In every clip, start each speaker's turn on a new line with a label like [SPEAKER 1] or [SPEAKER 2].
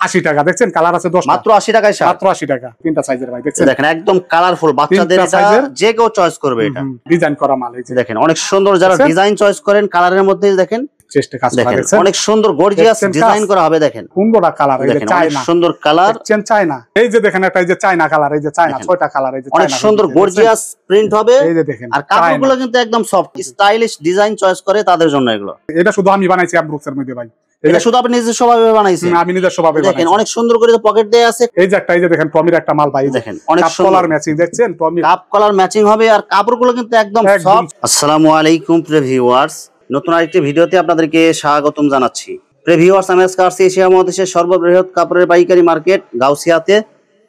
[SPEAKER 1] 80 টাকা। দেখছেন কালার আছে 10
[SPEAKER 2] মাত্র 80 টাকায় শার্ট,
[SPEAKER 1] মাত্র 80 টাকা। তিনটা সাইজের ভাই দেখছেন,
[SPEAKER 2] দেখেন একদম কালারফুল, বাচ্চাদের এটা যে কেউ চয়েস করবে। এটা
[SPEAKER 1] ডিজাইন করা মাল, এই যে
[SPEAKER 2] দেখেন অনেক সুন্দর, যারা ডিজাইন চয়েস করেন কালারের মধ্যে দেখেন
[SPEAKER 1] চেষ্টা কাজ করা, দেখেন
[SPEAKER 2] অনেক সুন্দর গর্জিয়াস ডিজাইন করা হবে। দেখেন
[SPEAKER 1] সুন্দর কালার, এই যে চায়না,
[SPEAKER 2] সুন্দর কালার,
[SPEAKER 1] দেখছেন চায়না। এই যে দেখেন একটা, এই যে চায়না কালার, এই যে চায়না 6টা কালার, এই যে
[SPEAKER 2] অনেক সুন্দর গর্জিয়াস প্রিন্ট হবে।
[SPEAKER 1] এই যে দেখেন,
[SPEAKER 2] আর কাপড়গুলো কিন্তু একদম সফট, স্টাইলিশ ডিজাইন চয়েস করে তাদের জন্য এগুলো।
[SPEAKER 1] এটা শুধু আমি বানাইছি এমব্রুক্সের মধ্যে ভাই,
[SPEAKER 2] এটা শুধু আপনি নিজস্ব ভাবে বানাইছেন?
[SPEAKER 1] আমি নিজস্ব ভাবে বানাইছি।
[SPEAKER 2] দেখেন অনেক সুন্দর করে পকেট দেয়া আছে।
[SPEAKER 1] এই যে একটা, এই যে দেখেন টমির একটা মাল ভাই,
[SPEAKER 2] দেখেন অনেক
[SPEAKER 1] সুন্দর কালার ম্যাচিং, দেখছেন টমি
[SPEAKER 2] কাপ কালার ম্যাচিং হবে, আর কাপড়গুলো কিন্তু একদম সফট। আসসালামু আলাইকুম প্রিয় ভিউয়ার্স, নতুন আরেকটি ভিডিওতে আপনাদেরকে স্বাগতম জানাচ্ছি। প্রিয় ভিউয়ার্স, আমি আজকে আসছি এশিয়া মহাদেশের সর্ববৃহৎ কাপড়ের পাইকারি মার্কেট গাউসিয়াতে।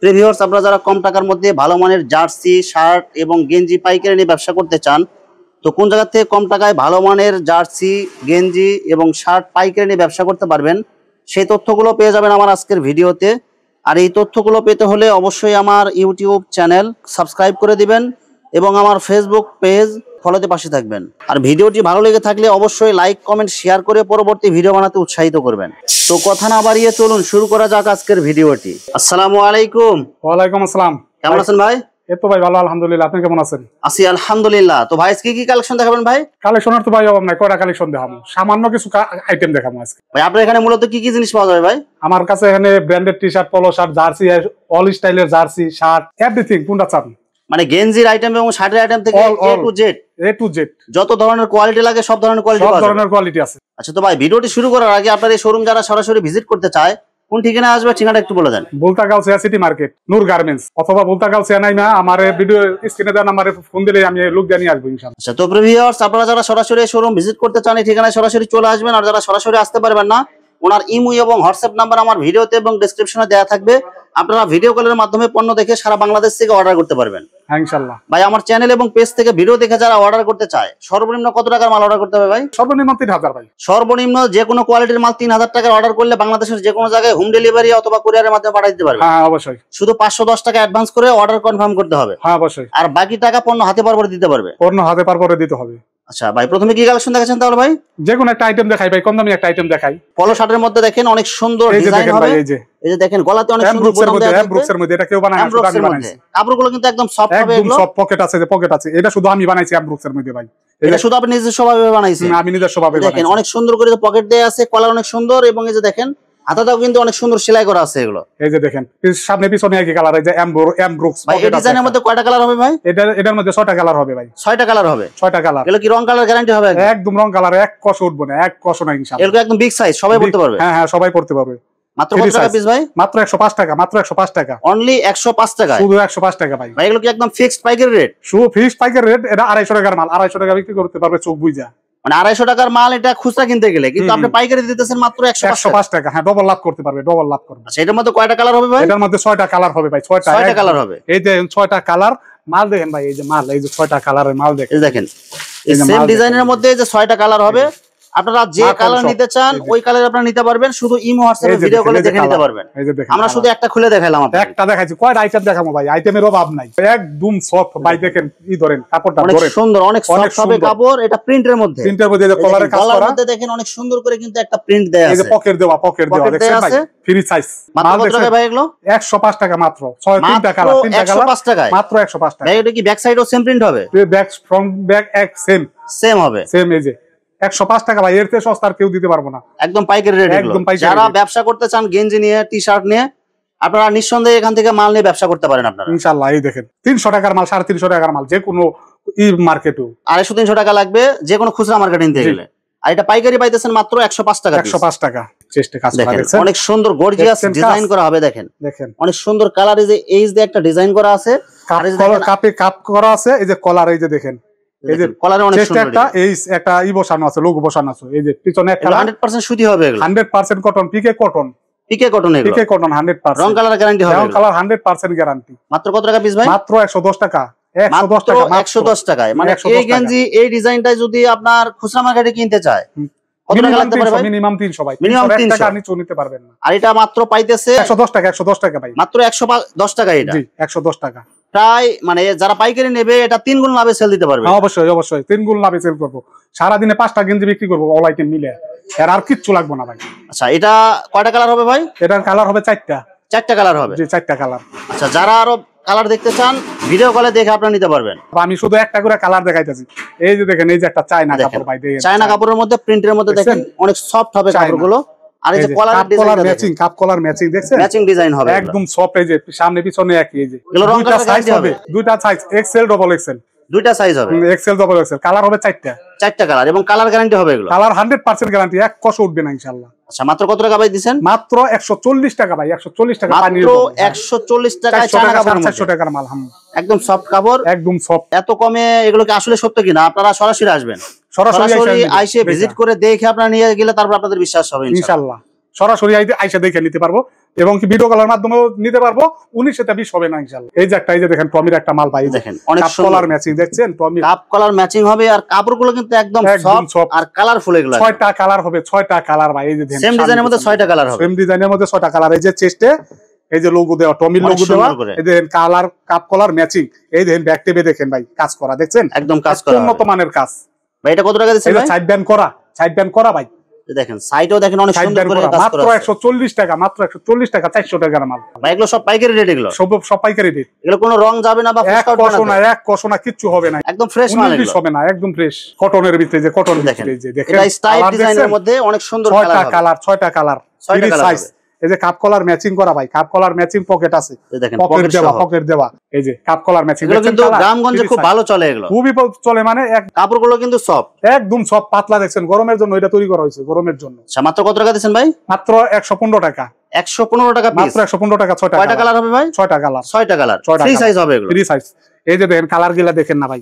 [SPEAKER 2] প্রিয় ভিউয়ার্স, আপনারা যারা কম টাকার মধ্যে ভালো মানের জার্সি, শার্ট এবং গেঞ্জি পাইকারি নিয়ে ব্যবসা করতে চান, তো কোন জায়গা থেকে কম টাকায় ভালো মানের জার্সি, গেঞ্জি এবং শার্ট পাইকারি নিয়ে ব্যবসা করতে পারবেন, সেই তথ্যগুলো পেয়ে যাবেন আমার আজকের ভিডিওতে। আর এই তথ্যগুলো পেতে হলে অবশ্যই আমার ইউটিউব চ্যানেল সাবস্ক্রাইব করে দিবেন এবং আমার ফেসবুক পেজ ফলোতে পাশে থাকবেন। আর ভিডিওটি ভালো লেগে থাকলে অবশ্যই লাইক, কমেন্ট, শেয়ার করে পরবর্তী ভিডিও বানাতে উৎসাহিত করবেন। তো কথা না বাড়িয়ে চলুন শুরু করা যাক আজকের ভিডিওটি। আসসালামু আলাইকুম।
[SPEAKER 1] ওয়ালাইকুম আসসালাম।
[SPEAKER 2] কেমন আছেন ভাই?
[SPEAKER 1] এই তো ভাই ভালো আলহামদুলিল্লাহ, আপনি কেমন আছেন?
[SPEAKER 2] আছি আলহামদুলিল্লাহ। তো ভাই আজকে কি কালেকশন দেখাবেন ভাই?
[SPEAKER 1] কালেকশনের তো ভাই অভাব নাই, কয়টা কালেকশন দেখাবো, সামান্য কিছু আইটেম দেখাবো আজকে।
[SPEAKER 2] ভাই আপনার এখানে মূলত কি কি জিনিস পাওয়া যাবে ভাই?
[SPEAKER 1] আমার কাছে এখানে ব্র্যান্ডেড টি শার্ট, পলো শার্ট, জার্সি, অল স্টাইলের জার্সি, শার্ট, এভরিথিং। কোনটা চান?
[SPEAKER 2] মানে গেঞ্জির আইটেম এবং শার্টের আইটেম থেকে এ টু জেড যত ধরনের কোয়ালিটি লাগে সব ধরনের কোয়ালিটি পাওয়া যাবে।
[SPEAKER 1] সব ধরনের কোয়ালিটি আছে।
[SPEAKER 2] আচ্ছা, তো ভাই ভিডিওটি শুরু করার আগে আপনার এই শোরুম যারা সরাসরি ভিজিট করতে চায়, কোন ঠিকানা আসবে ঠিকানাটা একটু বলে দেন।
[SPEAKER 1] বুলতাগাউসিয়া সিটি মার্কেট, নূর গার্মেন্টস, অথবা বুলতাগাউসিয়া নাইমা আমার ভিডিও স্ক্রিনে দেন, আমারে ফোন দিলে আমি লোক জানিয়ে আসবো ইনশাআল্লাহ।
[SPEAKER 2] আচ্ছা, তো ভিউয়ার্স, আপনারা যারা সরাসরি শোরুম ভিজিট করতে চান এই ঠিকানায় সরাসরি চলে আসবেন। আর যারা সরাসরি আসতে পারবেন না, ওনার ইমো এবং হোয়াটসঅ্যাপ নাম্বার আমার ভিডিওতে এবং ডেসক্রিপশনে দেওয়া থাকবে। আপনারা ভিডিও কলের মাধ্যমে পণ্য দেখে সারা বাংলাদেশ থেকে অর্ডার করতে পারবেন
[SPEAKER 1] ইনশাআল্লাহ।
[SPEAKER 2] ভাই আমার চ্যানেল এবং পেজ থেকে ভিডিও দেখে যারা অর্ডার করতে চায়, সর্বনিম্ন কত টাকার মাল অর্ডার করতে হবে ভাই?
[SPEAKER 1] সর্বনিম্ন 3000 ভাই।
[SPEAKER 2] সর্বনিম্ন যে কোনো কোয়ালিটির মাল 3000 টাকার অর্ডার করলে বাংলাদেশের যে কোনো জায়গায় হোম ডেলিভারি অথবা কুরিয়ারের মাধ্যমে পাঠিয়ে দিতে পারবে।
[SPEAKER 1] হ্যাঁ অবশ্যই।
[SPEAKER 2] শুধু 510 টাকা অ্যাডভান্স করে অর্ডার কনফার্ম করতে হবে।
[SPEAKER 1] হ্যাঁ অবশ্যই।
[SPEAKER 2] আর বাকি টাকা পণ্য হাতে পার করে দিতে পারবে।
[SPEAKER 1] পণ্য হাতে পার করে দিতে হবে।
[SPEAKER 2] আচ্ছা ভাই, প্রথমে কি কালেকশন দেখাচ্ছেন তাহলে ভাই?
[SPEAKER 1] যে কোনো একটা আইটেম দেখাই ভাই, কম দামি একটা আইটেম দেখাই।
[SPEAKER 2] পলো শার্টের মধ্যে দেখেন অনেক সুন্দর ডিজাইন হবে। এই যে দেখেন গলাতে অনেক সুন্দর বোতাম দেওয়া আছে।
[SPEAKER 1] এমব্রুক্সের মধ্যে, এটা কেউ বানায় না, শুধু আমি বানাইছি।
[SPEAKER 2] কাপড়গুলো কিন্তু একদম সফট হবে,
[SPEAKER 1] একদম সফট, পকেট আছে, যে পকেট আছে, এটা শুধু আমি বানাইছি এমব্রুক্সের মধ্যে ভাই।
[SPEAKER 2] এটা শুধু আপনি নিজস্ব ভাবে বানাইছেন?
[SPEAKER 1] আমি নিজস্ব ভাবে বানাইছি।
[SPEAKER 2] দেখেন অনেক সুন্দর করে পকেট দেয়া আছে, কলার অনেক সুন্দর, এবং এই যে দেখেন হাতাটাও কিন্তু অনেক সুন্দর সেলাই করা আছে এগুলো।
[SPEAKER 1] এই যে দেখেন সামনে পিছনে একই কালার, এই যে এমব্রুক্স
[SPEAKER 2] ভাই। এই ডিজাইনের মধ্যে কয়টা কালার হবে ভাই?
[SPEAKER 1] এটার মধ্যে 6টা কালার হবে ভাই।
[SPEAKER 2] 6টা কালার হবে?
[SPEAKER 1] 6টা কালার।
[SPEAKER 2] এগুলো কি রং কালার গ্যারান্টি হবে?
[SPEAKER 1] একদম রং কালার, এক কষ উঠবে না, এক কষ না ইনশাআল্লাহ।
[SPEAKER 2] এগুলো একদম বিগ সাইজ, সবাই পড়তে পারবে?
[SPEAKER 1] হ্যাঁ হ্যাঁ, সবাই পড়তে পারবে।
[SPEAKER 2] মাত্র কত টাকা পিস ভাই?
[SPEAKER 1] মাত্র 105 টাকা, মাত্র 105 টাকা।
[SPEAKER 2] অনলি 105 টাকা?
[SPEAKER 1] শুধু 105 টাকা ভাই।
[SPEAKER 2] ভাই এগুলো কি একদম ফিক্সড পাইকারি রেট?
[SPEAKER 1] শুধু ফিক্সড পাইকারি রেট। এটা 250 টাকার মাল, 250 টাকা বিক্রি করতে পারবে চোখ বুঝা।
[SPEAKER 2] মানে 250 টাকার মাল এটা খুচরা কিনতে গেলে, কিন্তু আপনি পাইকারি দিতেছেন মাত্র 105
[SPEAKER 1] টাকা। হ্যাঁ, ডবল লাভ করতে পারবে, ডবল লাভ করবে।
[SPEAKER 2] আচ্ছা, এটার মধ্যে কয়টা কালার হবে ভাই?
[SPEAKER 1] এটার মধ্যে 6টা কালার হবে ভাই। 6টা
[SPEAKER 2] কালার হবে।
[SPEAKER 1] এই যে 6টা কালার মাল দেখেন ভাই, এই যে মাল, এই যে 6টা কালারের মাল দেখেন।
[SPEAKER 2] এই দেখেন এই সেম ডিজাইনের মধ্যে যে 6টা কালার হবে। আপনারা যে কালার নিতে চান ওই কালার আপনারা নিতে পারবেন, শুধু ইমো হোয়াটসঅ্যাপে ভিডিও কলে দেখে নিতে পারবেন। আমরা শুধু একটা খুলে দেখাইলাম আপনাদের।
[SPEAKER 1] একটা দেখাইছি, কয়টা আইটেম দেখাবো ভাই, আইটেমের অভাব নাই, একদম সফট ভাই। দেখেন কি ধরেন কাপড়টা,
[SPEAKER 2] অনেক সুন্দর, অনেক সফট হবে কাপড়। এটা প্রিন্টের মধ্যে,
[SPEAKER 1] প্রিন্টের মধ্যে যে কলারে কাজ করা
[SPEAKER 2] মধ্যে দেখেন অনেক সুন্দর করে কিন্তু একটা প্রিন্ট দেয়া আছে।
[SPEAKER 1] এই যে পকেট দেওয়া দেখছেন ভাই, ফ্রি সাইজ।
[SPEAKER 2] মাত্র কত টাকা ভাই এগুলো?
[SPEAKER 1] 105 টাকা মাত্র। 3টা কালার, 3টা কালার
[SPEAKER 2] 105 টাকায়
[SPEAKER 1] মাত্র 105 টাকা।
[SPEAKER 2] ভাই এটা কি ব্যাক সাইডও সেম প্রিন্ট হবে?
[SPEAKER 1] ব্যাক ফ্রন্ট ব্যাক এক সেম
[SPEAKER 2] হবে,
[SPEAKER 1] সেম। এই যে 105 টাকা ভাই, এর থেকে সস্তা আর কেউ দিতে পারবো না।
[SPEAKER 2] একদম পাইকারি রেট। যারা ব্যবসা করতে চান গেঞ্জি নিয়ে, টি শার্ট নিয়ে, আপনারা নিঃসন্দেহে এখান থেকে মাল নিয়ে ব্যবসা করতে পারেন আপনারা
[SPEAKER 1] ইনশাআল্লাহ। এই দেখেন 300 টাকার মাল, 350 টাকার মাল, যে কোনো মার্কেটও
[SPEAKER 2] 250-300 টাকা লাগবে যে কোনো খুচরা মার্কেটে নিতে গেলে। আর এটা পাইকারি পাইতেছেন মাত্র 105 টাকা।
[SPEAKER 1] 105 টাকা। চেষ্টা কাজ করা আছে,
[SPEAKER 2] অনেক সুন্দর গর্জিয়াস ডিজাইন করা হবে। দেখেন অনেক সুন্দর কালার, এই যে এইজ দিয়ে একটা ডিজাইন করা আছে,
[SPEAKER 1] কাপে কাপ করা আছে। এই যে কলার, এই যে দেখেন, এই যে
[SPEAKER 2] কলারে অনেক সুন্দর
[SPEAKER 1] একটা বসানো আছে, লোগো বসানো আছে। এই যে পিছনে একটা
[SPEAKER 2] 100% সুতি হবে, এগুলো
[SPEAKER 1] 100% কটন, পিকে কটন,
[SPEAKER 2] এগুলো
[SPEAKER 1] 100%।
[SPEAKER 2] রং কালার গ্যারান্টি হবে,
[SPEAKER 1] রং কালার 100% গ্যারান্টি।
[SPEAKER 2] মাত্র কত টাকা পিস ভাই?
[SPEAKER 1] মাত্র 110 টাকা।
[SPEAKER 2] 110 টাকায়। মানে এই গেঞ্জি, এই ডিজাইনটা যদি আপনার খুচরা মার্কেটে কিনতে চায় কত টাকা লাগতে পারে ভাই?
[SPEAKER 1] মিনিমাম 300 ভাই,
[SPEAKER 2] মিনিমাম 300
[SPEAKER 1] টাকা নিচে নিতে পারবেন না।
[SPEAKER 2] আর এটা মাত্র পাইতেছে
[SPEAKER 1] 110 টাকা। 110 টাকা ভাই,
[SPEAKER 2] মাত্র 110 টাকা। এটা
[SPEAKER 1] জি 110 টাকা।
[SPEAKER 2] প্রায় মানে যারা পাইকারি নেবে এটা 3 গুণ লাভে সেল দিতে পারবে।
[SPEAKER 1] অবশ্যই অবশ্যই 3 গুণ লাভে সেল করব। সারা দিনে 5টা গেঞ্জি বিক্রি করব, অল আইটেম মিলে। এর আর কিচ্ছু লাগবে না ভাই।
[SPEAKER 2] আচ্ছা, এটা কয়টা কালার হবে ভাই?
[SPEAKER 1] এটার কালার হবে 4টা।
[SPEAKER 2] 4টা কালার হবে?
[SPEAKER 1] জি, 4টা কালার।
[SPEAKER 2] আচ্ছা, যারা আরো কালার দেখতে চান ভিডিও কলে দেখে আপনারা নিতে পারবেন।
[SPEAKER 1] আমি শুধু একটা করে কালার দেখাইতেছি। এই যে দেখেন, এই যে একটা চায়না কাপড় ভাই, দেখেন
[SPEAKER 2] চায়না কাপড়ের মধ্যে প্রিন্টের মধ্যে দেখেন অনেক সফট হবে কাপড়গুলো। আর এই যে collar design
[SPEAKER 1] matching, cup collar matching দেখছেন,
[SPEAKER 2] ম্যাচিং ডিজাইন হবে
[SPEAKER 1] একদম সফট। এই যে সামনে পিছনে একই। এই যে
[SPEAKER 2] এগুলো রং
[SPEAKER 1] দুইটা সাইজ হবে, দুইটা সাইজ এক্সেল ডবল এক্সেল,
[SPEAKER 2] দুইটা সাইজ হবে,
[SPEAKER 1] এক্সেল ডবল এক্সেল। কালার হবে 4টা।
[SPEAKER 2] 4টা কালার এবং কালার গ্যারান্টি হবে এগুলো।
[SPEAKER 1] কালার 100% গ্যারান্টি, এক কষ উঠবে না ইনশাআল্লাহ।
[SPEAKER 2] আচ্ছা, মাত্র কত টাকা ভাই দিবেন?
[SPEAKER 1] মাত্র 140 টাকা ভাই, 140 টাকা।
[SPEAKER 2] মাত্র 140 টাকায় চায়না কাপড়,
[SPEAKER 1] 400 টাকার মাল।
[SPEAKER 2] একদম সফট কাপড়,
[SPEAKER 1] একদম সফট।
[SPEAKER 2] এত কমে এগুলো কি আসলে সত্য কিনা? আপনারা সরাসরি আসবেন, সরাসরি আইসে ভিজিট করে দেখে আপনারা নিয়ে গেলে তারপর আপনাদের বিশ্বাস হবে
[SPEAKER 1] ইনশাআল্লাহ। সরাসরি আইসা দেখে নিতে পারবো এবং কি ভিডিও কলের মাধ্যমেও নিতে পারবো। 19-20 হবে না ইনশাআল্লাহ। এই যে একটা, এই যে দেখেন টমির একটা মাল ভাই,
[SPEAKER 2] দেখেন অনেক
[SPEAKER 1] কাপ কলার ম্যাচিং দেখছেন, টমি
[SPEAKER 2] কাপ কলার ম্যাচিং হবে। আর কাপড়গুলো কিন্তু একদম সফট আর কালারফুল। এগুলো
[SPEAKER 1] 6টা কালার হবে, 6টা কালার ভাই। এই যে দেখেন
[SPEAKER 2] সেম ডিজাইনের মধ্যে 6টা কালার হবে,
[SPEAKER 1] সেম ডিজাইনের মধ্যে 6টা কালার। এই যে চেস্টে এই যে লোগো দেওয়া, টমির লোগো দেওয়া। এই যে কালার, কাপ কলার ম্যাচিং। এই দেখেন ব্যাক টেপে দেখেন ভাই কাজ করা, দেখছেন
[SPEAKER 2] একদম কাজ করা,
[SPEAKER 1] উন্নত মানের কাজ
[SPEAKER 2] ভাই। এটা কত টাকা দিচ্ছেন ভাই?
[SPEAKER 1] সাইড ব্যান্ড করা, সাইড ব্যান্ড করা ভাই।
[SPEAKER 2] দেখেন সাইডও দেখেন অনেক সুন্দর করে কাজ করা।
[SPEAKER 1] মাত্র 140 টাকা, মাত্র 140 টাকা, 400 টাকার মাল
[SPEAKER 2] ভাই। এগুলো সব পাইকারি রেট, এগুলো
[SPEAKER 1] সব পাইকারি রেট।
[SPEAKER 2] এগুলো কোনো রং যাবে না বা
[SPEAKER 1] এক কষনা কিচ্ছু হবে না,
[SPEAKER 2] একদম ফ্রেশ মাল। এগুলো
[SPEAKER 1] হবে না, একদম ফ্রেশ কটনের ভিতরে। যে কটন
[SPEAKER 2] দেখেন, এটা স্টাইল ডিজাইনের মধ্যে অনেক সুন্দর কালার হবে।
[SPEAKER 1] 6টা কালার, 6টা কালার,
[SPEAKER 2] 6টা কালার হবে।
[SPEAKER 1] এই যে কাপ কলার ম্যাচিং করা ভাই, কাপ কলার ম্যাচিং পকেট আছে, পকেট দেওয়া, পকেট দেওয়া। এই যে কাপ কলার ম্যাচিং,
[SPEAKER 2] এগুলো কিন্তু গ্রামগঞ্জে খুব ভালো চলে। এগুলো
[SPEAKER 1] খুবই চলে, মানে
[SPEAKER 2] কাপড়গুলো কিন্তু সফট,
[SPEAKER 1] একদম সফট পাতলা। দেখছেন গরমের জন্য এটা তৈরি করা হয়েছে, গরমের জন্য।
[SPEAKER 2] আচ্ছা, মাত্র কত টাকা দিচ্ছেন ভাই?
[SPEAKER 1] মাত্র 115 টাকা।
[SPEAKER 2] 115 টাকা পিস,
[SPEAKER 1] মাত্র 115 টাকা। 6টা
[SPEAKER 2] কয়টা কালার হবে ভাই?
[SPEAKER 1] 6টা কালার,
[SPEAKER 2] 6টা কালার, ফ্রি সাইজ হবে এগুলো,
[SPEAKER 1] ফ্রি সাইজ। এই যে দেখেন কালার গুলা দেখেন না ভাই,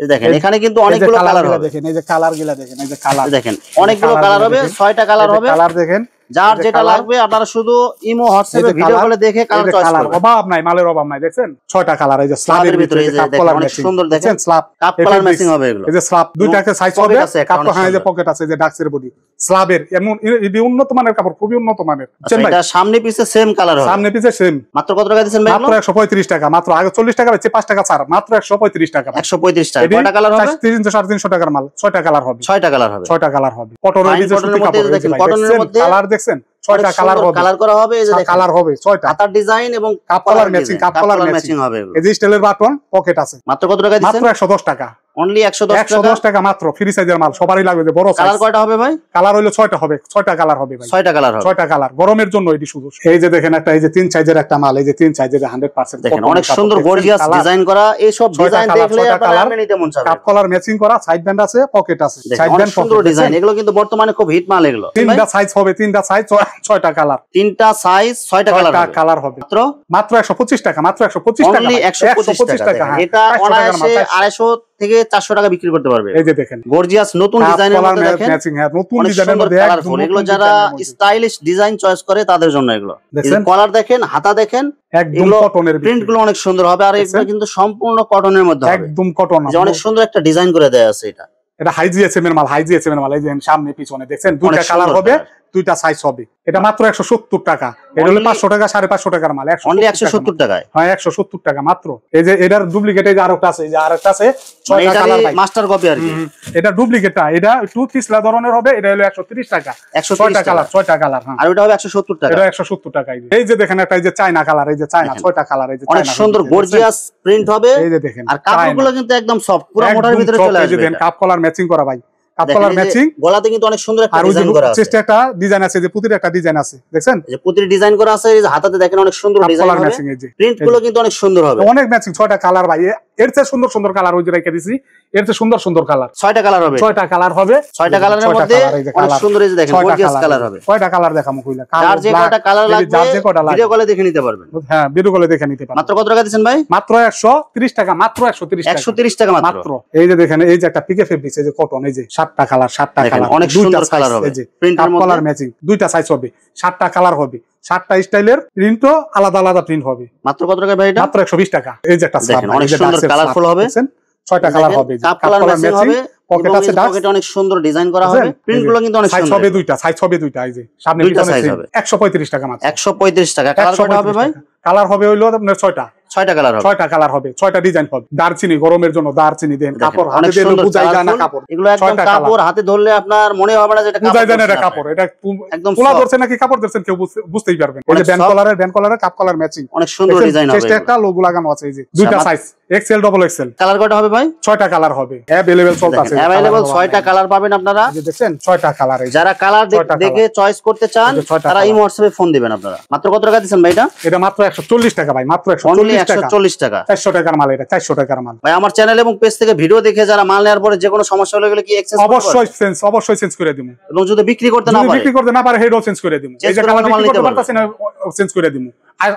[SPEAKER 2] এই দেখেন এখানে কিন্তু অনেকগুলো কালার হবে।
[SPEAKER 1] দেখেন এই যে কালার গুলা দেখেন, এই যে কালার
[SPEAKER 2] দেখেন অনেকগুলো কালার হবে, 6টা কালার হবে।
[SPEAKER 1] কালার দেখেন,
[SPEAKER 2] যার যেটা লাগবে আপনারা শুধু ইমো হোয়াটসঅ্যাপে ভিডিও কলে দেখে কালার চয়েস করবেন।
[SPEAKER 1] অভাব নাই, মালের অভাব নাই। দেখছেন 6টা কালার। এই যে স্ল্যাবের ভিতরে কাপ কলার
[SPEAKER 2] অনেক সুন্দর, দেখেন
[SPEAKER 1] স্ল্যাব,
[SPEAKER 2] কাপ কলার ম্যাচিং হবে এগুলো।
[SPEAKER 1] এই যে স্ল্যাব দুইটাকে সাইজ হবে, কাপ কলার, এই যে পকেট আছে, এই যে ডাক্সের বডি স্ল্যাবের। এমন এই উন্নত মানের কাপড়, খুবই উন্নত মানের।
[SPEAKER 2] এটা সামনে পিছে সেম কালার হবে,
[SPEAKER 1] সামনে পিছে সেম।
[SPEAKER 2] মাত্র কত টাকা দিবেন ভাই?
[SPEAKER 1] মাত্র 135 টাকা। মাত্র আগে 40 টাকা বেচে 5 টাকা ছাড়, মাত্র 135 টাকা।
[SPEAKER 2] 135 টাকা। কয়টা কালার হবে?
[SPEAKER 1] 300-350 টাকার মাল। 6টা কালার হবে,
[SPEAKER 2] 6টা কালার হবে,
[SPEAKER 1] 6টা কালার হবে। কটনের মধ্যে
[SPEAKER 2] দেখেন, কটনের মধ্যে
[SPEAKER 1] কালার দেখছেন, 6টা কালার হবে,
[SPEAKER 2] কালার করা হবে। এই যে দেখেন
[SPEAKER 1] কালার হবে 6টা,
[SPEAKER 2] হাতার ডিজাইন এবং
[SPEAKER 1] cuff collar matching, cup collar
[SPEAKER 2] matching হবে এগুলো।
[SPEAKER 1] এই যে স্টাইলের বাটন, পকেট আছে।
[SPEAKER 2] মাত্র কত টাকা দিবেন?
[SPEAKER 1] মাত্র 110 টাকা,
[SPEAKER 2] অনলি 110
[SPEAKER 1] টাকা মাত্র। ফ্রি সাইজের মাল, সবারই লাগবে। যে বড় সাইজ।
[SPEAKER 2] কালার কয়টা হবে ভাই?
[SPEAKER 1] কালার হলো 6টা হবে, 6টা কালার হবে ভাই,
[SPEAKER 2] 6টা কালার হবে,
[SPEAKER 1] 6টা কালার। গরমের জন্য এটি শুধু। এই যে দেখেন একটা, এই যে 3 সাইজের একটা মাল, এই যে 3 সাইজের 100%
[SPEAKER 2] দেখেন অনেক সুন্দর গর্জিয়াস ডিজাইন করা। এই সব ডিজাইন দেখলে আপনারা নিতে মন চাইবে।
[SPEAKER 1] কাপ কলার ম্যাচিং করা, সাইড ব্যান্ড আছে, পকেট আছে, সাইড ব্যান্ড
[SPEAKER 2] সুন্দর ডিজাইন। এগুলো কিন্তু বর্তমানে খুব হিট মাল। এগুলো
[SPEAKER 1] 3টা সাইজ হবে, 3টা সাইজ, 6টা কালার,
[SPEAKER 2] 3টা সাইজ, 6টা
[SPEAKER 1] কালার হবে। মাত্র 125 টাকা, মাত্র 125 টাকা,
[SPEAKER 2] অনলি 125 টাকা। এটা অনায়াসে 250 থেকে 400 টাকা বিক্রি করতে পারবে।
[SPEAKER 1] এই যে দেখেন
[SPEAKER 2] গর্জিয়াস নতুন ডিজাইনের মধ্যে দেখেন,
[SPEAKER 1] ম্যাচিং। হ্যাঁ, নতুন ডিজাইনের মধ্যে
[SPEAKER 2] কালারফুল। এগুলো যারা স্টাইলিশ ডিজাইন চয়েস করে তাদের জন্য এগুলো। দেখেন কলার দেখেন, হাতা দেখেন,
[SPEAKER 1] একদম কটনের।
[SPEAKER 2] প্রিন্ট গুলো অনেক সুন্দর হবে। আর এগুলো কিন্তু সম্পূর্ণ কটনের মধ্যে হবে,
[SPEAKER 1] একদম কটন।
[SPEAKER 2] অনেক সুন্দর একটা ডিজাইন করে দেয়া আছে।
[SPEAKER 1] এটা হাইজিএসএম এর মাল, হাইজিএসএম এর মাল। এই যে সামনে পিছনে দেখছেন, দুইটা কালার হবে, দুইটা সাইজ হবে। এটা মাত্র 170 টাকা। এটা হলো 500 টাকা, 550 টাকার মাল।
[SPEAKER 2] অনলি 170 টাকায়।
[SPEAKER 1] হ্যাঁ, 170 টাকা মাত্র। এই যে এটার ডুপ্লিকেট, এই যে আরেকটা আছে, এই যে আরেকটা আছে, 6টা কালার ভাই,
[SPEAKER 2] মাস্টার কপি আর কি।
[SPEAKER 1] এটা ডুপ্লিকেটটা, এটা একটু পিছলা ধরনের হবে। এটা হলো 130 টাকা,
[SPEAKER 2] 6টা কালার,
[SPEAKER 1] 6টা কালার। হ্যাঁ,
[SPEAKER 2] আর ওটা হবে 170 টাকা।
[SPEAKER 1] এটা 170 টাকা। এই যে দেখেন একটা, এই যে চায়না কালার, এই যে চায়না 6টা কালার, এই যে
[SPEAKER 2] অনেক সুন্দর গর্জিয়াস প্রিন্ট হবে।
[SPEAKER 1] এই যে দেখেন,
[SPEAKER 2] আর কাপড়গুলো কিন্তু একদম সফট, পুরো মোটার ভিতরে চলে আসবে।
[SPEAKER 1] দেখেন কাপ কলার ম্যাচিং করা ভাই, কাপ কলার ম্যাচিং।
[SPEAKER 2] গলাতে কিন্তু অনেক সুন্দর একটা ডিজাইন করা আছে,
[SPEAKER 1] চেস্টে একটা ডিজাইন আছে, যে পুতির একটা ডিজাইন আছে, দেখছেন
[SPEAKER 2] যে পুতির ডিজাইন করা আছে। এই যে হাতাতে দেখেন অনেক সুন্দর ডিজাইন হবে, প্রিন্ট গুলো কিন্তু অনেক সুন্দর হবে,
[SPEAKER 1] অনেক ম্যাচিং। 6টা কালার ভাই, এর চেয়ে সুন্দর সুন্দর কালার ওই যে রেখে দিছি, এর চেয়ে সুন্দর সুন্দর কালার।
[SPEAKER 2] 6টা কালার হবে,
[SPEAKER 1] 6টা কালার হবে,
[SPEAKER 2] 6টা কালারের মধ্যে অনেক সুন্দর। এই যে দেখেন গর্জিয়াস কালার হবে।
[SPEAKER 1] কয়টা কালার দেখামু কইলা?
[SPEAKER 2] যার যে কয়টা কালার লাগবে ভিডিও কলে দেখে নিতে পারবেন।
[SPEAKER 1] হ্যাঁ, ভিডিও কলে দেখে নিতে পারবেন।
[SPEAKER 2] মাত্র কত টাকা দিবেন ভাই?
[SPEAKER 1] মাত্র 130 টাকা, মাত্র 130 টাকা,
[SPEAKER 2] 130 টাকা মাত্র।
[SPEAKER 1] এই যে দেখেন, এই যে একটা পিকে ফেব্রিক, এই যে কটন, এই যে 7টা কালার, 7টা কালার,
[SPEAKER 2] অনেক সুন্দর কালার হবে।
[SPEAKER 1] এই যে প্রিন্টের মধ্যে কলার ম্যাচিং, দুইটা সাইজ হবে, 7টা কালার হবে, 7টা স্টাইলের প্রিন্টও আলাদা আলাদা প্রিন্ট হবে।
[SPEAKER 2] মাত্র কত টাকা ভাই এটা?
[SPEAKER 1] মাত্র 120 টাকা। এই যে একটা
[SPEAKER 2] দেখেন অনেক সুন্দর কালারফুল হবে,
[SPEAKER 1] 6টা কালার হবে,
[SPEAKER 2] কাপ কলার ম্যাচিং হবে, পকেট আছে, পকেটে অনেক সুন্দর ডিজাইন করা হবে, প্রিন্ট গুলো কিন্তু অনেক সুন্দর
[SPEAKER 1] হবে। দুইটা সাইজ হবে, দুইটা। এই যে সামনে পিছনে 135 টাকা মাত্র,
[SPEAKER 2] 135 টাকা। কালার কত হবে ভাই?
[SPEAKER 1] কালার হবে হইলো আপনার 6টা,
[SPEAKER 2] 6টা কালার হবে,
[SPEAKER 1] 6টা কালার হবে, 6টা ডিজাইন হবে। দারচিনি গরমের জন্য দারচিনি দেন, কাপড় হাতে দিলে বুঝাই যায় না কাপড়।
[SPEAKER 2] এগুলো একদম কাপড় হাতে ধরলে আপনার মনে হবে না যে এটা
[SPEAKER 1] বুঝাই যায় না এটা কাপড়, এটা
[SPEAKER 2] একদম
[SPEAKER 1] পোলা ধরছে নাকি কাপড় ধরছেন কেউ বুঝতেই পারবেন। এই যে ব্যান্ড কলারের কাপ কলার ম্যাচিং
[SPEAKER 2] অনেক সুন্দর ডিজাইন হবে।
[SPEAKER 1] চেষ্টা একটা লোগো লাগানো আছে। এই যে দুইটা size XL double XL.
[SPEAKER 2] Colour কয়টা হবে ভাই?
[SPEAKER 1] 6টা কালার হবে, अवेलेबल চলতেছে।
[SPEAKER 2] अवेलेबल 6টা কালার পাবেন আপনারা।
[SPEAKER 1] এই যে দেখেন 6টা কালার।
[SPEAKER 2] যারা কালার দেখে চয়েস করতে চান তারা এই হোয়াটসঅ্যাপে ফোন দিবেন আপনারা। মাত্র কত টাকা দিবেন ভাই এটা?
[SPEAKER 1] এটা মাত্র 140 টাকা ভাই, মাত্র 140
[SPEAKER 2] টাকা।
[SPEAKER 1] 400 টাকার মাল, এটা 400 টাকার মাল
[SPEAKER 2] ভাই। আমার চ্যানেল এবং পেজ থেকে ভিডিও দেখে যারা মাল নেওয়ার পরে যে কোনো সমস্যা হলে গেলে কি এক্সচেঞ্জ করতে পারবেন?
[SPEAKER 1] অবশ্যই চেঞ্জ করে দিমু।
[SPEAKER 2] এবং যদি বিক্রি করতে না পারে
[SPEAKER 1] হেডও চেঞ্জ করে দিমু। এই যে কালার বিক্রি করতে পারতাছেন না, চেঞ্জ করে দিমু।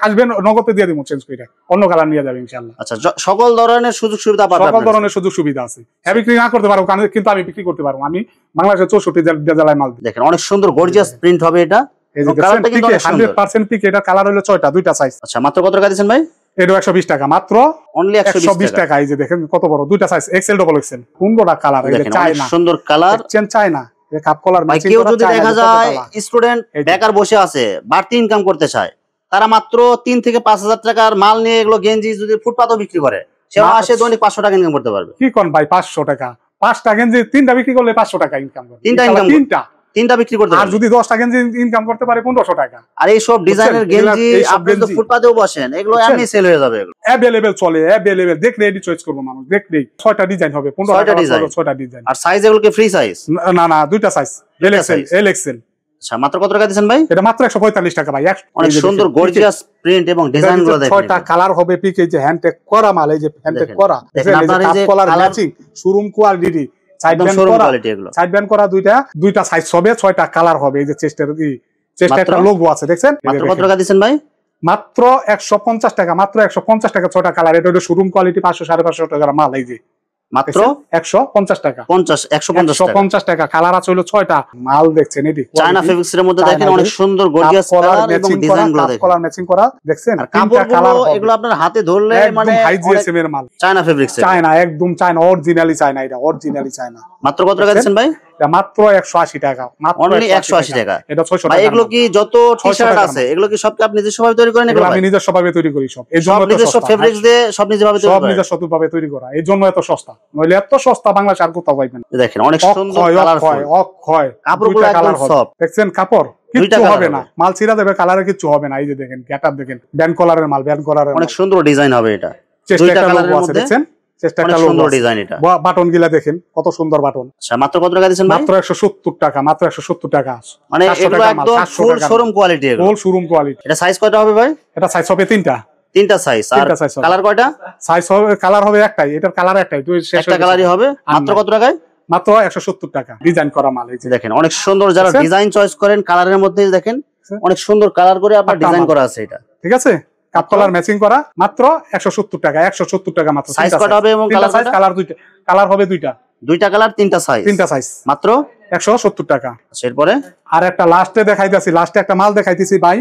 [SPEAKER 1] আসবেন নগদে দিয়ে দিমু, চেঞ্জ করে অন্য কালার নিয়ে যাবেন ইনশাআল্লাহ।
[SPEAKER 2] আচ্ছা, সকল ধরনের সুযোগ সুবিধা পাবেন।
[SPEAKER 1] সকল ধরনের সুযোগ সুবিধা আছে। বিক্রি না করতে পারবো কিন্তু আমি বিক্রি করতে পারবো। আমি বাংলাদেশের 64 জেলায় মাল দিই।
[SPEAKER 2] দেখেন অনেক সুন্দর গর্জিয়াস প্রিন্ট হবে এটা।
[SPEAKER 1] এই যে কালারটা কিন্তু 100% পিক। এটা কালার হলো 6টা, দুইটা সাইজ।
[SPEAKER 2] আচ্ছা, মাত্র কত টাকা দিবেন ভাই?
[SPEAKER 1] এটা 120 টাকা, মাত্র
[SPEAKER 2] অনলি 120 টাকা।
[SPEAKER 1] এই যে দেখেন কত বড় দুইটা সাইজ, এক্সেল ডাবল এক্সেল। কোনটা কালার? এই যে চায়না,
[SPEAKER 2] সুন্দর কালার,
[SPEAKER 1] চায়না এই কাপ কলার ম্যাচিং
[SPEAKER 2] কেউ
[SPEAKER 1] করা।
[SPEAKER 2] যদি দেখা যায় স্টুডেন্ট বেকার বসে আছে, বাড়তি ইনকাম করতে চায়, তারা মাত্র 3 থেকে 5000 টাকার মাল নিয়ে এগুলো গেঞ্জি যদি ফুটপাতও বিক্রি করে, সে মাসে দৈনিক 500 টাকা ইনকাম করতে পারবে।
[SPEAKER 1] কি কোন ভাই? 500 টাকা, 5টা গেঞ্জি 3টা বিক্রি করলে 500 টাকা ইনকাম করে।
[SPEAKER 2] 3টা বিক্রি করতে পারবে।
[SPEAKER 1] আর যদি 10টা গেঞ্জি ইনকাম করতে পারে 1500 টাকা।
[SPEAKER 2] আর এই সব ডিজাইনের গেঞ্জি আপনি তো ফুটপাতেও বসেন, এগুলো এমনি সেল হয়ে যাবে। এগুলো
[SPEAKER 1] अवेलेबल চলে, अवेलेबल দেখলে এডি চয়েস করব মানুষ, দেখলেই 6টা ডিজাইন হবে, 15টা ডিজাইন, 6টা ডিজাইন।
[SPEAKER 2] আর সাইজ এগুলো কি ফ্রি সাইজ?
[SPEAKER 1] না, দুইটা সাইজ, এল এক্সেল।
[SPEAKER 2] আচ্ছা, মাত্র কত টাকা দিবেন ভাই?
[SPEAKER 1] এটা মাত্র 145 টাকা ভাই।
[SPEAKER 2] অনেক সুন্দর গর্জিয়াস প্রিন্ট এবং ডিজাইন গুলো দেখেন।
[SPEAKER 1] 6টা কালার হবে পিক। এই যে হ্যান্ড টেক করা মাল, এই যে হ্যান্ড টেক করা,
[SPEAKER 2] দেখেন আপনার এই যে
[SPEAKER 1] colour matching, showroom quality, side band করা দুইটা সাইজ হবে, 6টা কালার হবে। এই যে চেস্টের একটা লোগো আছে, দেখছেন?
[SPEAKER 2] মাত্র কত টাকা দিবেন ভাই?
[SPEAKER 1] মাত্র 150 টাকা, মাত্র 150 টাকা 6টা কালার। এটা হলো শোরুম কোয়ালিটি, 500 550 টাকার মাল। এই যে
[SPEAKER 2] মাত্র
[SPEAKER 1] 150 টাকা,
[SPEAKER 2] 150
[SPEAKER 1] টাকা। কালার আছে হলো 6টা। মাল দেখছেন এটি
[SPEAKER 2] চায়না ফেব্রিক্স এর মধ্যে দেখেন অনেক সুন্দর গর্জিয়াস কালার এবং ডিজাইন গুলো দেখেন,
[SPEAKER 1] কালার ম্যাচিং করা, দেখছেন?
[SPEAKER 2] তিনটা কালার এগুলো আপনার হাতে ধরলে মানে
[SPEAKER 1] হাই জিএসএম এর মাল,
[SPEAKER 2] চায়না ফেব্রিক্স,
[SPEAKER 1] চায়না একদম চায়না, অরিজিনালি চায়না। এটা অরিজিনালি চায়না।
[SPEAKER 2] মাত্র কত টাকা দিবেন ভাই?
[SPEAKER 1] এটা মাত্র 180 টাকা, মাত্র
[SPEAKER 2] অনলি 180 টাকা।
[SPEAKER 1] এটা 600 টাকা।
[SPEAKER 2] ভাই এগুলো কি যত টি-শার্ট আছে এগুলো কি সব কি আপনি নিজস্বভাবে তৈরি করেন?
[SPEAKER 1] এগুলো আমি নিজস্বভাবে তৈরি করি সব। এই জন্য
[SPEAKER 2] নিজস্ব ফেব্রিক্স দিয়ে সব নিজেভাবে তৈরি করেন?
[SPEAKER 1] সব নিজস্বভাবে তৈরি করা, এই জন্য এত সস্তা। নইলে এত সস্তা বাংলাদেশে আর কোথাও পাইবেন না।
[SPEAKER 2] দেখেন অনেক সুন্দর কালারফুল
[SPEAKER 1] কাপড়গুলো একদম সফট। দেখছেন কাপড় কিচ্ছু হবে না, মাল ছিঁড়া দেবে, কালারে কিচ্ছু হবে না। এই যে দেখেন গেটআপ দেখেন, ব্যান্ড কলারের মাল, ব্যান্ড কলারের
[SPEAKER 2] অনেক সুন্দর ডিজাইন হবে। এটা
[SPEAKER 1] দুইটা কালারের মধ্যে দেখছেন, চেষ্টা একটা
[SPEAKER 2] সুন্দর ডিজাইন। এটা
[SPEAKER 1] বাটন গিলা দেখেন কত সুন্দর বাটন।
[SPEAKER 2] আচ্ছা, মাত্র কত টাকা দিবেন ভাই?
[SPEAKER 1] মাত্র 170 টাকা, মাত্র 170 টাকা।
[SPEAKER 2] মানে এগুলো একদম ফুল শোরুম কোয়ালিটি, এগুলো
[SPEAKER 1] ফুল শোরুম কোয়ালিটি।
[SPEAKER 2] এটা সাইজ কয়টা হবে ভাই?
[SPEAKER 1] এটা সাইজ হবে 3টা
[SPEAKER 2] সাইজ। আর কালার কয়টা?
[SPEAKER 1] সাইজ হবে, কালার হবে একটাই, এটার কালার একটাই, তুই শেষ
[SPEAKER 2] একটা কালারই হবে। মাত্র কত টাকায়?
[SPEAKER 1] মাত্র 170 টাকা। ডিজাইন করা মাল। এই যে
[SPEAKER 2] দেখেন অনেক সুন্দর, যারা ডিজাইন চয়েস করেন কালারের মধ্যে দেখেন অনেক সুন্দর কালার করে আপনার ডিজাইন করা আছে। এটা ঠিক আছে,
[SPEAKER 1] কাপ কলার ম্যাচিং করা, মাত্র 170 টাকা, 170 টাকা মাত্র।
[SPEAKER 2] সাইজ কত হবে এবং কালার সাইজ?
[SPEAKER 1] কালার দুইটা, কালার হবে দুইটা
[SPEAKER 2] কালার, 3টা সাইজ, মাত্র
[SPEAKER 1] 170 টাকা।
[SPEAKER 2] এরপরে
[SPEAKER 1] আর একটা লাস্টে দেখাইতাছি, লাস্টে একটা মাল দেখাইতেছি ভাই,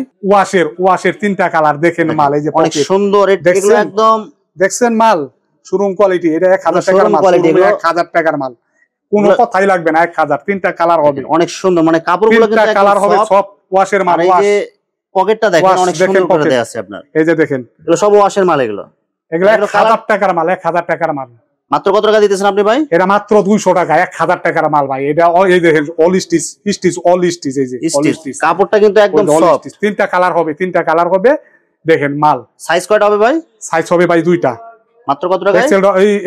[SPEAKER 1] ওয়াশের 3টা কালার দেখেন মাল। এই যে
[SPEAKER 2] অনেক সুন্দর, এগুলো একদম
[SPEAKER 1] দেখছেন মাল শোরুম কোয়ালিটি। এটা 1000 টাকার মাল, 1000 টাকার মাল, কোনো কথাই লাগবে না। 1000, 3টা কালার হবে,
[SPEAKER 2] অনেক সুন্দর। মানে কাপড়গুলো কিন্তু
[SPEAKER 1] কালার হবে সব ওয়াশের মাল।
[SPEAKER 2] এই যে পকেটটা দেখেন অনেক সুন্দর করে দেয়া আছে আপনার।
[SPEAKER 1] এই যে দেখেন
[SPEAKER 2] এগুলো সব ওয়াশের মাল। এগুলো
[SPEAKER 1] 1000 টাকার মাল, 1000 টাকার মাল।
[SPEAKER 2] মাত্র কত টাকা দিতেছেন আপনি ভাই?
[SPEAKER 1] এটা মাত্র 200 টাকা, 1000 টাকার মাল ভাই। এটা এই দেখেন অল স্টিচ, এই যে
[SPEAKER 2] কাপড়টা কিন্তু একদম সফট।
[SPEAKER 1] 3টা কালার হবে, 3টা কালার হবে। দেখেন মাল।
[SPEAKER 2] সাইজ কয়টা হবে ভাই?
[SPEAKER 1] সাইজ হবে ভাই 2টা।
[SPEAKER 2] মাত্র কত টাকা?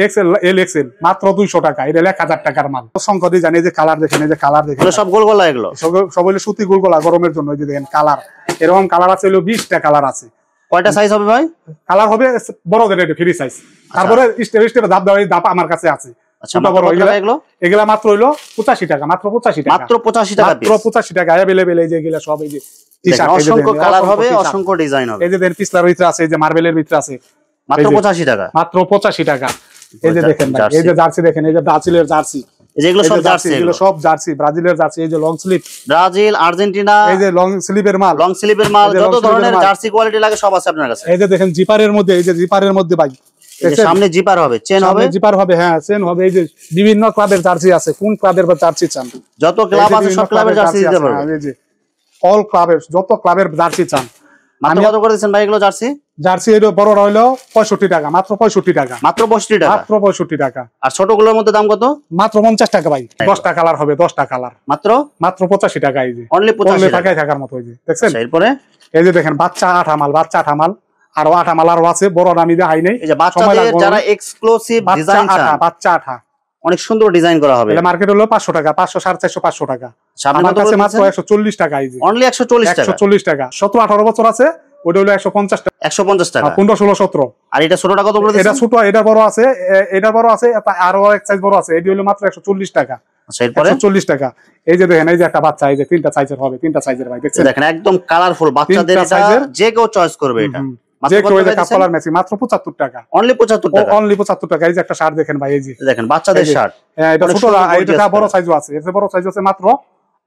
[SPEAKER 1] এক্সেল এল এক্সেল, মাত্র 200 টাকা। এটা 1000 টাকার মাল। সংখ্যা দিয়ে জানি, এই যে কালার দেখেন, এই যে কালার দেখেন,
[SPEAKER 2] সব গোল গলা, এগুলো
[SPEAKER 1] সব হলো সুতি গোল গলা, গরমের জন্য। এই যে দেখেন কালার, এরকম কালার আছে হলো 20টা কালার আছে।
[SPEAKER 2] কয়টা সাইজ হবে ভাই?
[SPEAKER 1] কালার হবে বড়দের, এটা ফ্রি সাইজ। তারপরে স্টেপ ধাপ দেওয়া, ধাপ আমার কাছে আছে। এগুলা মাত্র হইলো 85 টাকা, মাত্র 85 টাকা,
[SPEAKER 2] মাত্র 85 টাকা,
[SPEAKER 1] মাত্র 85 টাকা। अवेलेबल এই যে এগুলা সব, এই যে
[SPEAKER 2] টি-শার্ট, অসংখ্য কালার হবে, অসংখ্য ডিজাইন হবে।
[SPEAKER 1] এই যে দেন পিছলার ভিতরে আছে, এই যে মার্বেলের ভিতরে আছে,
[SPEAKER 2] মাত্র 85 টাকা,
[SPEAKER 1] মাত্র 85 টাকা। এই যে দেখেন ভাই, এই যে জার্সি দেখেন, এই যে ব্রাজিলের জার্সি,
[SPEAKER 2] যেগুলো সব জার্সি,
[SPEAKER 1] এগুলো সব জার্সি, ব্রাজিলের জার্সি। এই যে লং স্লিভ,
[SPEAKER 2] ব্রাজিল, আর্জেন্টিনা,
[SPEAKER 1] এই যে লং স্লিভের মাল,
[SPEAKER 2] যত ধরনের জার্সি কোয়ালিটি লাগে সব আছে আপনার কাছে।
[SPEAKER 1] এই যে দেখেন জিপারের মধ্যে, এই যে জিপারের মধ্যে ভাই,
[SPEAKER 2] সামনে জিপার হবে, চেন হবে,
[SPEAKER 1] জিপার হবে, হ্যাঁ চেন হবে। এই যে বিভিন্ন ক্লাবের জার্সি আছে, কোন ক্লাবের জার্সি চান?
[SPEAKER 2] যত ক্লাব আছে সব ক্লাবের জার্সি দিতে পারবেন।
[SPEAKER 1] এই যে অল ক্লাবের, যত ক্লাবের জার্সি চান
[SPEAKER 2] মাত্র কত করে দিচ্ছেন ভাই এগুলো জার্সি?
[SPEAKER 1] জার্সি এর বড়টা হলো 65 টাকা, মাত্র 65 টাকা,
[SPEAKER 2] মাত্র 65 টাকা,
[SPEAKER 1] মাত্র 65 টাকা।
[SPEAKER 2] আর ছোটগুলোর মধ্যে দাম কত?
[SPEAKER 1] মাত্র 50 টাকা ভাই। 10টা কালার হবে, 10টা কালার,
[SPEAKER 2] মাত্র
[SPEAKER 1] মাত্র 85 টাকা। এই যে
[SPEAKER 2] অনলি 85
[SPEAKER 1] টাকায় থাকার মতো। এই যে দেখছেন,
[SPEAKER 2] এরপরে
[SPEAKER 1] এই যে দেখেন বাচ্চা আঠা মাল, বাচ্চা আঠা মাল, আরো আঠা মাল আরো আছে, বড় দামি দিয়ে হাই নেই।
[SPEAKER 2] এই যে বাচ্চাদের যারা এক্সক্লুসিভ ডিজাইন চান,
[SPEAKER 1] বাচ্চা আঠা
[SPEAKER 2] অনেক সুন্দর ডিজাইন করা হবে।
[SPEAKER 1] এটা মার্কেট হলো 500 টাকা, 500, 450, 500 টাকা।
[SPEAKER 2] সামনে
[SPEAKER 1] আমার কাছে মাত্র 140 টাকা। এই যে
[SPEAKER 2] অনলি 140 টাকা,
[SPEAKER 1] 140 টাকা। 17-18 বছর আছে, ওটা হলো 150 টাকা,
[SPEAKER 2] 150 টাকা।
[SPEAKER 1] 15, 16, 17।
[SPEAKER 2] আর এটা ছোটটা কত করে দিচ্ছেন?
[SPEAKER 1] এটা ছোট, এটা বড় আছে, এটা বড় আছে, আরো এক সাইজ বড় আছে। এটি হলো মাত্র 140 টাকা।
[SPEAKER 2] আচ্ছা, এরপরে
[SPEAKER 1] 140 টাকা। এই যে দেখেন, এই যে একটা বাচ্চা, এই যে 3টা সাইজের হবে, 3টা সাইজের ভাই, দেখছেন?
[SPEAKER 2] দেখেন একদম কালারফুল বাচ্চাদের, এটা যে কেউ চয়েস করবে। এটা
[SPEAKER 1] যে কেউ এই যে কাপলার ম্যাচিং, মাত্র 75 টাকা,
[SPEAKER 2] অনলি 75 টাকা,
[SPEAKER 1] অনলি 75 টাকা। এই যে একটা শার্ট দেখেন ভাই, এই যে
[SPEAKER 2] দেখেন বাচ্চাদের শার্ট,
[SPEAKER 1] এটা ছোট, এটা বড় সাইজও আছে, এর বড় সাইজ আছে মাত্র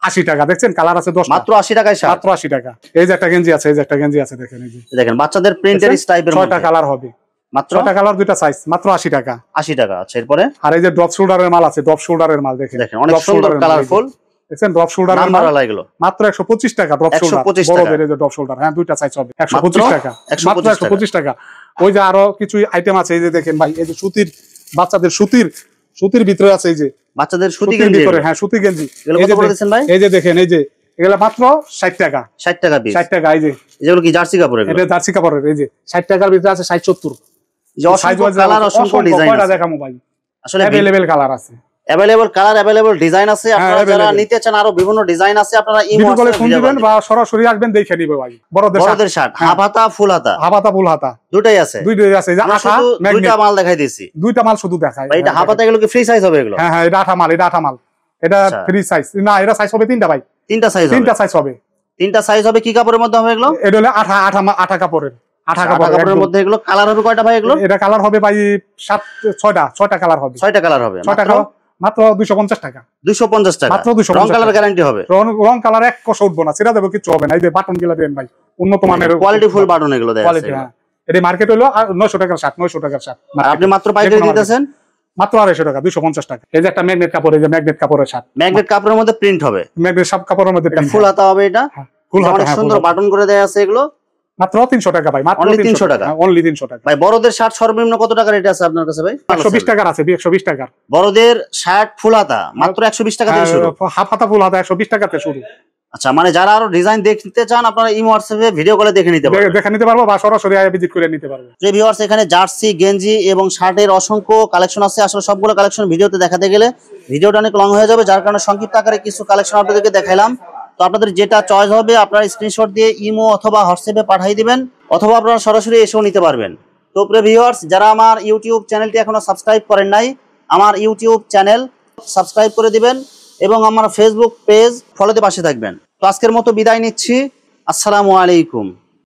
[SPEAKER 1] 80 টাকা। দেখছেন কালার আছে 10টা,
[SPEAKER 2] মাত্র 80 টাকায় শার্ট,
[SPEAKER 1] মাত্র 80 টাকা। এই যে একটা গেঞ্জি আছে, এই যে একটা গেঞ্জি আছে, দেখেন এই যে
[SPEAKER 2] দেখেন বাচ্চাদের প্রিন্টের টাইপের মধ্যে
[SPEAKER 1] 6টা কালার হবে,
[SPEAKER 2] মাত্র
[SPEAKER 1] 6টা কালার, 2টা সাইজ, মাত্র 80 টাকা,
[SPEAKER 2] 80 টাকা। আচ্ছা, এরপরে
[SPEAKER 1] আর এই যে ড্রপ শোল্ডারের মাল আছে, ড্রপ শোল্ডারের মাল দেখেন,
[SPEAKER 2] দেখেন অনেক সুন্দর কালারফুল।
[SPEAKER 1] দেখছেন ড্রপ শোল্ডারের মাল
[SPEAKER 2] নাম্বার লাগলো
[SPEAKER 1] মাত্র 125 টাকা। ড্রপ শোল্ডার,
[SPEAKER 2] 125
[SPEAKER 1] বড়
[SPEAKER 2] টাকা,
[SPEAKER 1] বের এই যে ড্রপ শোল্ডার, হ্যাঁ 2টা সাইজ হবে, 125 টাকা, মাত্র 125 টাকা। ওই যে আরো কিছু আইটেম আছে, এই যে দেখেন ভাই, এই যে সুতির, বাচ্চাদের সুতির ভিতরে আছে, এই যে
[SPEAKER 2] বাচ্চাদের সুতি
[SPEAKER 1] সুতির
[SPEAKER 2] গেঞ্জি,
[SPEAKER 1] ভিতরে, হ্যাঁ সুতি গেঞ্জি।
[SPEAKER 2] এই যে বলেছেন ভাই,
[SPEAKER 1] এই যে দেখেন, এই যে এগুলা মাত্র 60 টাকা,
[SPEAKER 2] 60 টাকা পিস,
[SPEAKER 1] 60 টাকা। এই যে
[SPEAKER 2] এগুলো কি জার্সি কাপড়ের?
[SPEAKER 1] এটা জার্সি কাপড়ের। এই যে 60 টাকার ভিতরে আছে 60, 70
[SPEAKER 2] সাইজ কালার, অসংখ্য ডিজাইন আছে।
[SPEAKER 1] দেখামু ভাই,
[SPEAKER 2] আসলে
[SPEAKER 1] अवेलेबल কালার আছে,
[SPEAKER 2] अवेलेबल কালার, अवेलेबल ডিজাইন আছে। আপনারা যারা নিতে চান আরো বিভিন্ন ডিজাইন আছে, আপনারা ইমো
[SPEAKER 1] কলে ফোন দিবেন বা সরাসরি আসবেন, দেখে নিবে ভাই। বড়দের শার্ট,
[SPEAKER 2] হাফ হাতা, ফুল হাতা,
[SPEAKER 1] হাফ হাতা, ফুল হাতা
[SPEAKER 2] দুটাই আছে,
[SPEAKER 1] দুইটাই আছে। এই যে আঠা,
[SPEAKER 2] দুইটা মাল দেখাই দিয়েছি,
[SPEAKER 1] দুইটা মাল শুধু দেখাই।
[SPEAKER 2] ভাই এটা হাফ হাতা, এগুলো কি ফ্রি সাইজ হবে? এগুলো
[SPEAKER 1] হ্যাঁ হ্যাঁ, এটা আঠা মাল, এটা আঠা মাল, এটা ফ্রি সাইজ না, এটা সাইজ হবে 3টা ভাই,
[SPEAKER 2] 3টা সাইজ হবে,
[SPEAKER 1] 3টা সাইজ হবে,
[SPEAKER 2] 3টা সাইজ হবে। কি কাপড়ের মধ্যে হবে এগুলো?
[SPEAKER 1] এটা হলো আঠা কাপড়ের, আঠা
[SPEAKER 2] কাপড়ের মধ্যে। এগুলো কালার হবে কয়টা ভাই? এগুলো
[SPEAKER 1] এটা কালার হবে ভাই 6টা কালার হবে,
[SPEAKER 2] 6টা কালার হবে,
[SPEAKER 1] 6টা কালার, মাত্র 250 টাকা,
[SPEAKER 2] 250 টাকা,
[SPEAKER 1] মাত্র 250
[SPEAKER 2] রং কালার গ্যারান্টি হবে,
[SPEAKER 1] রং কালার এক কষ উঠবো না, সেটা দেবো, কিছু হবে না। এই যে বাটন গুলা দেন ভাই, উন্নত মানের
[SPEAKER 2] কোয়ালিটি ফুল বাটন এগুলো দেয় আছে।
[SPEAKER 1] হ্যাঁ, এটা মার্কেট হলো 900 টাকার শার্ট, 900 টাকার শার্ট,
[SPEAKER 2] আপনি মাত্র পাইকারি দিতেছেন
[SPEAKER 1] মাত্র 250 টাকা, 250 টাকা। এই যে একটা ম্যাগনেট কাপড়, এই যে ম্যাগনেট কাপড়ের শার্ট,
[SPEAKER 2] ম্যাগনেট কাপড়ের মধ্যে প্রিন্ট হবে,
[SPEAKER 1] ম্যাগনেট সব কাপড়ের মধ্যে
[SPEAKER 2] ফুল হাতা হবে। এটা
[SPEAKER 1] ফুল হাতা,
[SPEAKER 2] অনেক সুন্দর বাটন করে দেয়া আছে। এগুলো
[SPEAKER 1] মাত্র 300 টাকা ভাই, মাত্র
[SPEAKER 2] 300 টাকা,
[SPEAKER 1] অনলি 300 টাকা
[SPEAKER 2] ভাই। বড়দের শার্ট সর্বনিম্ন কত টাকা রেট আছে আপনার কাছে ভাই?
[SPEAKER 1] 120 টাকার আছে, 120 টাকার
[SPEAKER 2] বড়দের শার্ট ফুল হাতা মাত্র 120 টাকা থেকে শুরু,
[SPEAKER 1] হাফ হাতা, ফুল হাতা 120 টাকাতে শুরু।
[SPEAKER 2] আচ্ছা, মানে যারা আরো ডিজাইন দেখতে চান, আপনারা ইমো হোয়াটসঅ্যাপে ভিডিও কলে দেখে নিতে
[SPEAKER 1] পারবো বা সরাসরি আয়া ভিজিট করে নিতে পারবো।
[SPEAKER 2] যে ভিউয়ার্স, এখানে জার্সি, গেঞ্জি এবং শার্টের অসংখ্য কালেকশন আছে। আসলে সবগুলো কালেকশন ভিডিওতে দেখাতে গেলে ভিডিওটা অনেক লং হয়ে যাবে, যার কারণে সংক্ষিপ্ত আকারে কিছু কালেকশন আপনাদেরকে দেখাইলাম। তো আপনাদের যেটা চয়েস হবে, আপনারা স্ক্রিনশট দিয়ে ইমো অথবা হোয়াটসঅ্যাপে পাঠিয়ে দিবেন, অথবা আপনারা সরাসরি এসেও নিতে পারবেন। তো প্রিয় ভিউয়ার্স, যারা আমার ইউটিউব চ্যানেলটি এখনো সাবস্ক্রাইব করেন নাই, আমার ইউটিউব চ্যানেল সাবস্ক্রাইব করে দিবেন এবং আমার ফেসবুক পেজ ফলোতে পাশে থাকবেন। তো আজকের মতো বিদায় নিচ্ছি, আসসালামু আলাইকুম।